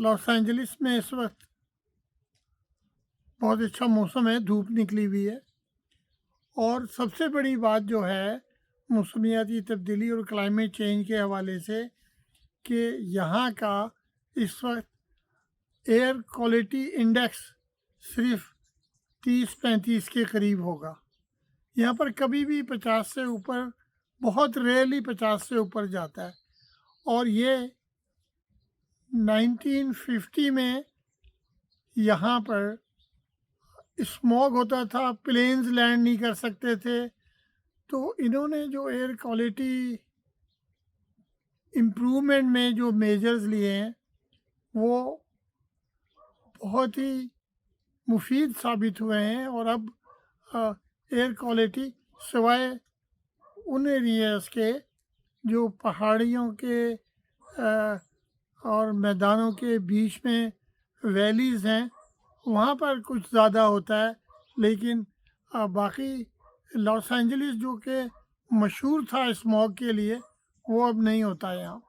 Los Angeles में इस वक्त बहुत अच्छा मौसम है, धूप निकली हुई है। और सबसे बड़ी बात जो है मौसमियाती तब्दीली और क्लाइमेट चेंज के हवाले से कि यहाँ का इस वक्त एयर क्वालिटी इंडेक्स सिर्फ 30-35 के करीब होगा। यहाँ पर कभी भी 50 से ऊपर, बहुत रेयरली 50 से ऊपर जाता है। और ये 1950 में यहाँ पर स्मॉग होता था, प्लेन्स लैंड नहीं कर सकते थे। तो इन्होंने जो एयर क्वालिटी इम्प्रूवमेंट में जो मेजर्स लिए हैं वो बहुत ही मुफीद साबित हुए हैं। और अब एयर क्वालिटी सिवाय उन एरियाज़ के जो पहाड़ियों के और मैदानों के बीच में वैलीज़ हैं, वहाँ पर कुछ ज़्यादा होता है। लेकिन बाकी लॉस एंजलिस जो कि मशहूर था स्मॉग के लिए, वो अब नहीं होता है यहाँ।